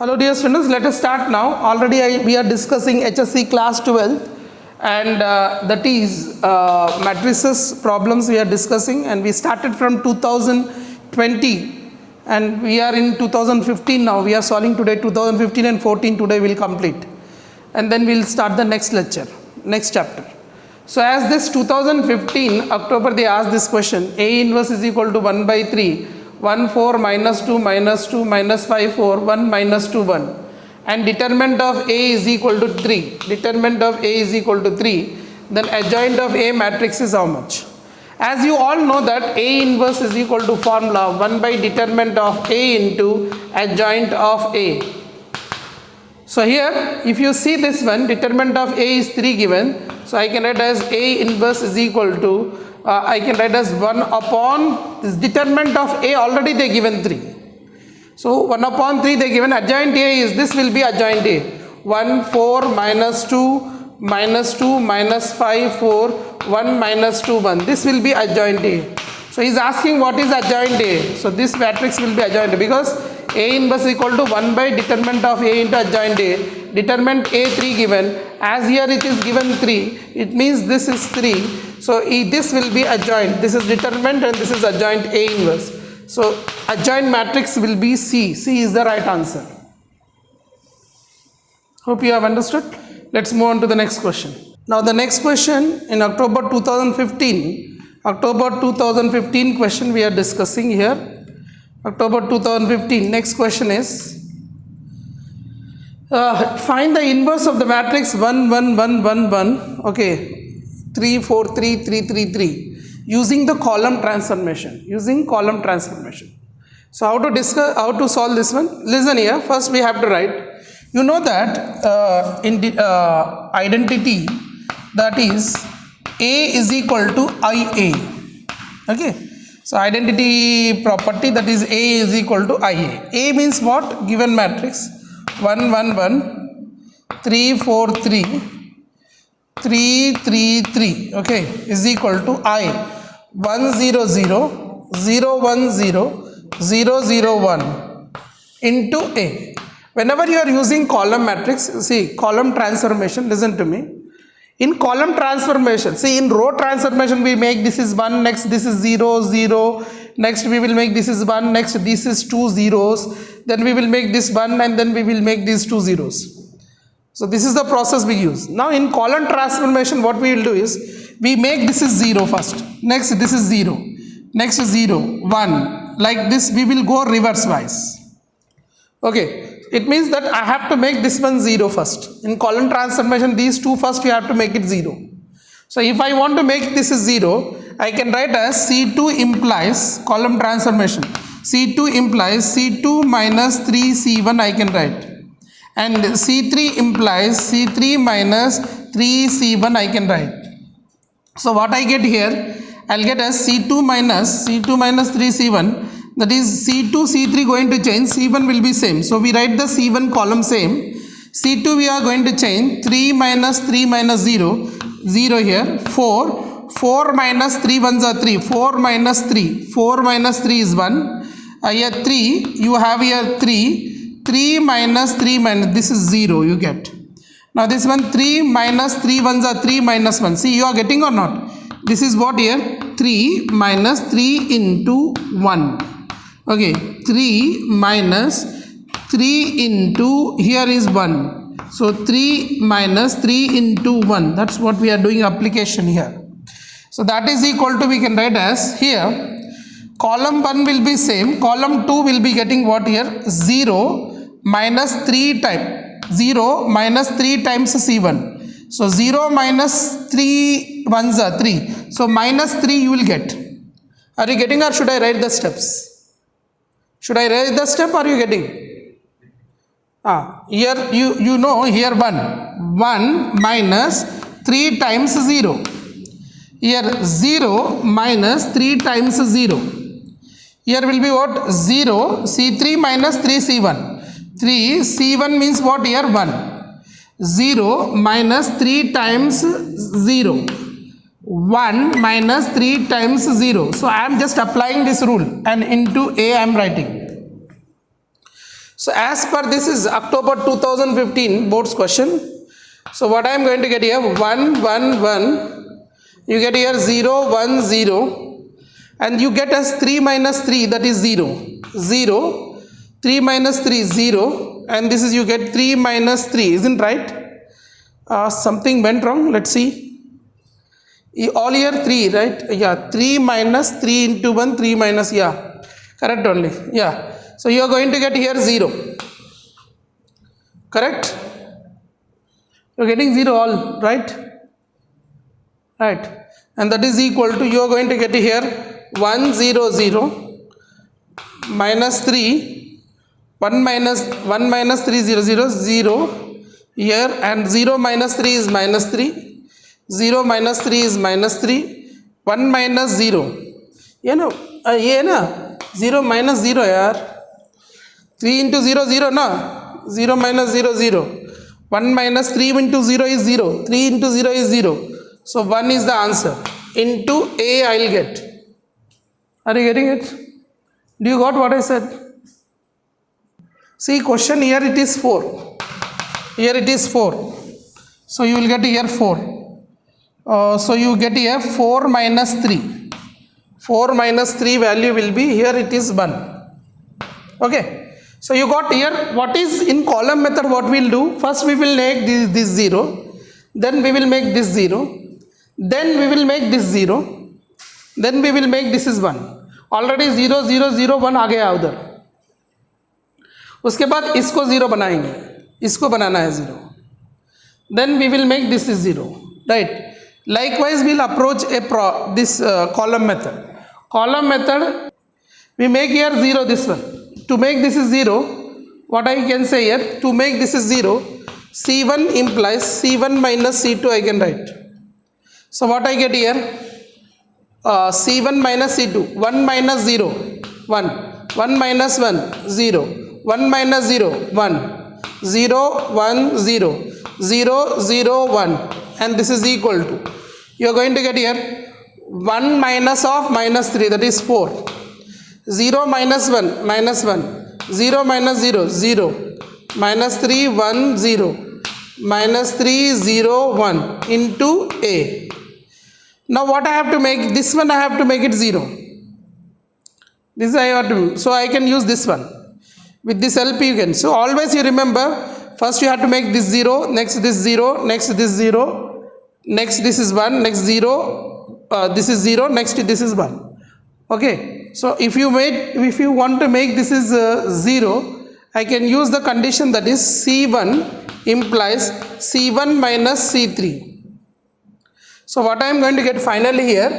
Hello dear students, let us start now. Already we are discussing HSC class 12 and that is matrices problems we are discussing, and we started from 2020 and we are in 2015 now. We are solving today 2015 and 14 today we will complete, and then we will start the next lecture, next chapter. So as this 2015 October they asked this question, A inverse is equal to 1 by 3, 1 4 minus 2 minus 2 minus 5 4 1 minus 2 1, and determinant of A is equal to 3. Determinant of A is equal to 3. Then adjoint of A matrix is how much? As you all know that A inverse is equal to formula 1 by determinant of A into adjoint of A. So here if you see this one, determinant of A is 3 given, so I can write as A inverse is equal to I can write as 1 upon this determinant of A, already they given 3. So 1 upon 3 they given, adjoint A is, this will be adjoint A. 1 4 minus 2 minus 2 minus 5 4 1 minus 2 1. This will be adjoint A. So he is asking what is adjoint A. So this matrix will be adjoint A because A inverse is equal to 1 by determinant of A into adjoint A. Determinant A 3 given, as here it is given 3, it means this is 3. So this will be adjoint, this is determinant and this is adjoint A inverse. So adjoint matrix will be C. C is the right answer. Hope you have understood. Let's move on to the next question. Now the next question in October 2015 question we are discussing here. October 2015, next question is find the inverse of the matrix 1 1 1 1 1, okay, 3 4 3 3 3 3 using the column transformation, So how to discuss, how to solve this one? Listen here, first we have to write, you know that in the identity, that is A is equal to IA, okay. So identity property, that is A is equal to IA. A means what? Given matrix 1 1 1 3 4 3 3 3 3, okay, is equal to I 1 0 0 0 1 0 0 0 1 into A. Whenever you are using column matrix, see column transformation, listen to me. In column transformation, see in row transformation we make this is 1, next this is 0 0, next we will make this is 1, next this is 2 zeros, then we will make this 1 and then we will make these 2 zeros. So this is the process we use. Now in column transformation what we will do is, we make this is 0 first, next this is 0, next is 0 1, like this we will go reverse wise, okay. It means that I have to make this one 0 first. In column transformation these two first you have to make it 0. So if I want to make this is 0, I can write as C2 implies column transformation. C2 implies C2 minus 3C1 I can write. And C3 implies C3 minus 3C1 I can write. So what I get here, I'll get as C2 minus 3C1, that is C2 C3 going to change, C1 will be same. So we write the C1 column same, C2 we are going to change 3 minus 0 0 here, 4 minus 3 ones are 3, 4 minus 3 is 1, here 3 you have here 3 minus 3 minus, this is 0 you get. Now this one 3 minus 3 ones are 3 minus 1, see you are getting or not? This is what here, 3 minus 3 into 1, okay, 3 minus 3 into, here is 1, so 3 minus 3 into 1, that's what we are doing application here. So that is equal to, we can write as here, column 1 will be same, column 2 will be getting what here, 0 minus 3 times, 0 minus 3 times C1. So 0 minus 3 ones are 3. So minus 3 you will get. Are you getting, or should I write the steps? Should I write the step, or are you getting? Here you know here 1 minus 3 times 0. Here 0 minus 3 times 0. Here will be what? 0 C3 minus 3 C1. 3 C1 means what here? 1. 0 minus 3 times 0. 1 minus 3 times 0. So I am just applying this rule and into A I am writing. So as per this is October 2015 board's question. So what I am going to get here, 1 1 1, you get here 0 1 0, and you get as 3 minus 3, that is 0 0, 3 minus 3 0, and this is you get 3 minus 3, isn't right? Something went wrong, let's see. All here 3, right? Yeah, 3 minus 3 into 1, 3 minus, yeah, correct only, yeah. So you are going to get here 0, correct? You are getting 0 all, right? Right, and that is equal to, you are going to get here 1 0 0 minus 3, 1 minus 3 0 0 0 here, and 0 minus 3 is minus 3, 0 minus 3 is minus 3, 1 minus 0, ये ना 0 minus 0 यार, 3 into 0 0 na, 0 minus 0 0, 1 minus 3 into 0 is 0, 3 into 0 is 0, so 1 is the answer. Into A I will get. Are you getting it? Do you got what I said? See, question here it is 4, here it is 4, so you will get here 4, so you get here 4 minus 3, 4 minus 3 value will be, here it is 1, okay. So you got here, what is in column method, what we will do, first we will make this 0, then we will make this 0, then we will make this 0, then we will make this is 1, already 0 0 0 1 आ गया उधर, उसके बाद इसको 0 बनाएंगे, इसको बनाना है 0, then we will make this is 0, right? Likewise we will approach this column method, we make here 0 this one. To make this is 0, what I can say here, to make this is 0, C1 implies C1 minus C2 I can write. So what I get here, C1 minus C2, 1 minus 0, 1, 1 minus 1, 0, 1 minus 0, 1, 0, 1, 0, 0, 0, 1, and this is equal to, you are going to get here 1 minus of minus 3, that is 4. 0 minus 1, minus 1, 0 minus 0, 0, minus 3, 1, 0, minus 3, 0, 1 into A. Now what I have to make, this one I have to make it 0. This I have to, so I can use this one. With this help you can. So always you remember, first you have to make this 0, next this 0, next this 0, next this is 1, next 0, this is 0, next this is 1. Okay. So if you want to make this is 0, I can use the condition, that is C1 implies C1 minus C3. So what I am going to get finally here,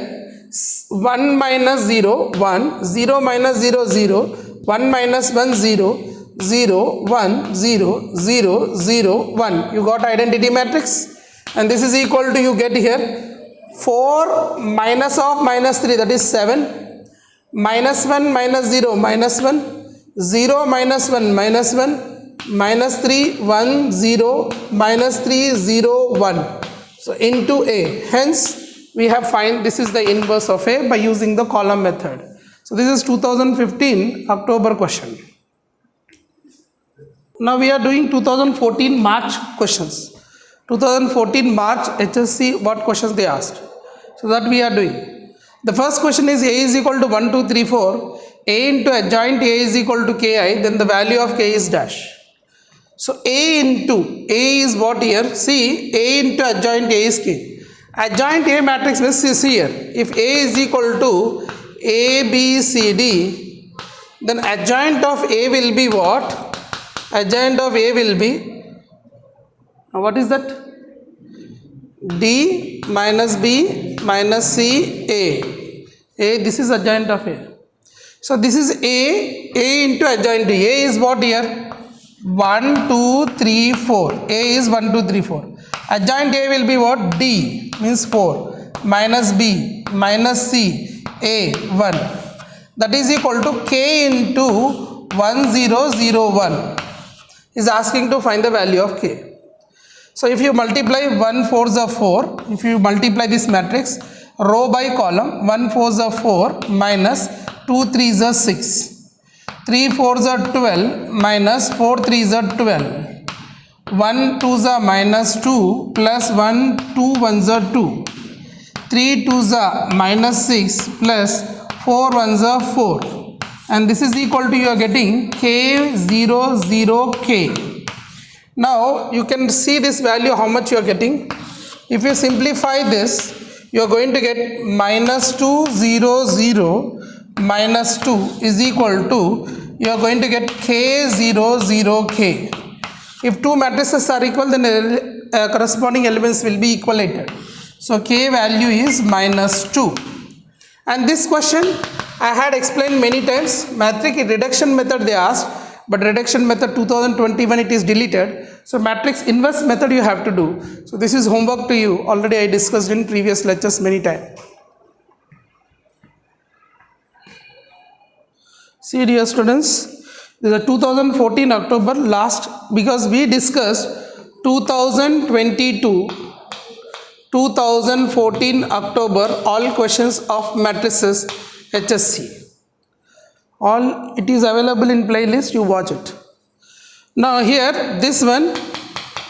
1 minus 0, 1, 0 minus 0, 0, 1 minus 1, 0, 0, 1, 0, 0, 0, 1. You got identity matrix, and this is equal to, you get here 4 minus of minus 3, that is 7. Minus 1 minus 0 minus 1, 0 minus 1 minus 1, minus 3 1 0, minus 3 0 1, so into A. Hence we have find this is the inverse of A by using the column method. So this is 2015 October question. Now we are doing 2014 March questions. 2014 March HSC, what questions they asked, so that we are doing. The first question is A is equal to 1, 2, 3, 4. A into adjoint A is equal to Ki, then the value of K is dash. So A into A is what here? See, A into adjoint A is K. Adjoint A matrix is here. If A is equal to A, B, C, D, then adjoint of A will be what? Adjoint of A will be, what is that? D minus B minus C, A. This is adjoint of A. So this is A into adjoint D. A is what here? 1, 2, 3, 4. A is 1, 2, 3, 4. Adjoint A will be what? D means 4 minus B minus C, A 1. That is equal to K into 1, 0, 0, 1. Is asking to find the value of K. So if you multiply 1 4s are 4, if you multiply this matrix row by column, 1 4s are 4 minus 2 3s are 6. 3 4s are 12 minus 4 3s are 12. 1 2s are minus 2 plus 1 2 1s are 2. 3 2s are minus 6 plus 4 1s are 4. And this is equal to, you are getting K00K. Now you can see this value how much you are getting. If you simplify this, you are going to get minus 200 minus 2 is equal to, you are going to get K00K. If two matrices are equal, then corresponding elements will be equalated. So K value is minus 2. And this question I had explained many times. Matrix reduction method they asked, but reduction method 2021 it is deleted. So matrix inverse method you have to do. So this is homework to you. Already I discussed in previous lectures many times. See dear students, this is 2014 October last, because we discussed 2022 2014 October all questions of matrices HSC. All it is available in playlist, you watch it. Now here this one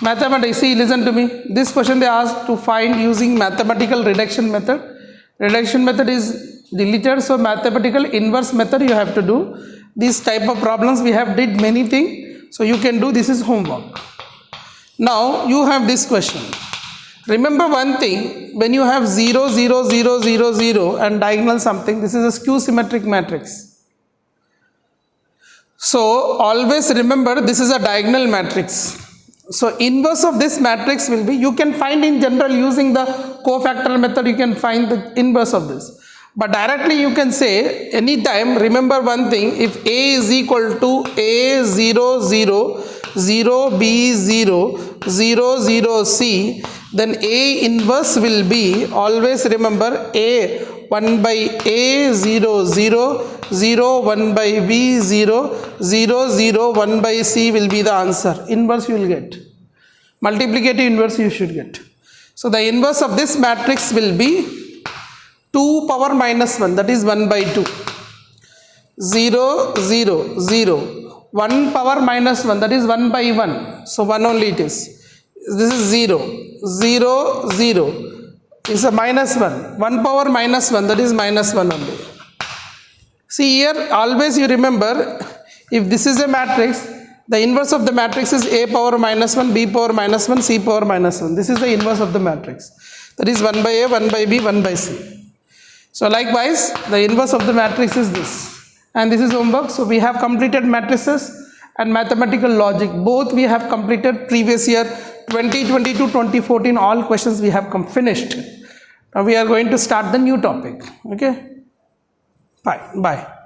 mathematics, see, listen to me, this question they asked to find using mathematical reduction method. Reduction method is deleted, so mathematical inverse method you have to do. This type of problems we have did many things, so you can do. This is homework. Now you have this question. Remember one thing, when you have 0 0 0 0 0 and diagonal something, this is a skew symmetric matrix. So always remember this is a diagonal matrix. So inverse of this matrix will be, you can find in general using the cofactor method, you can find the inverse of this. But directly you can say anytime, remember one thing, if A is equal to A0 0 0 B0 0 0 C, then A inverse will be, always remember, A 1 by A 0 0 0 1 by B 0 0 0 1 by C will be the answer. Inverse you will get. Multiplicative inverse you should get. So the inverse of this matrix will be 2 power minus 1, that is 1 by 2. 0 0 0 1 power minus 1, that is 1 by 1. So 1 only it is. This is 0 0 0 is a minus 1. 1 power minus 1, that is minus 1 only. See here, always you remember, if this is a matrix, the inverse of the matrix is A power minus 1, B power minus 1, C power minus 1. This is the inverse of the matrix. That is 1 by A, 1 by B, 1 by C. So likewise, the inverse of the matrix is this. And this is homework. So we have completed matrices and mathematical logic. Both we have completed previous year 2022-2014. All questions we have finished. Now we are going to start the new topic. Okay. Bye.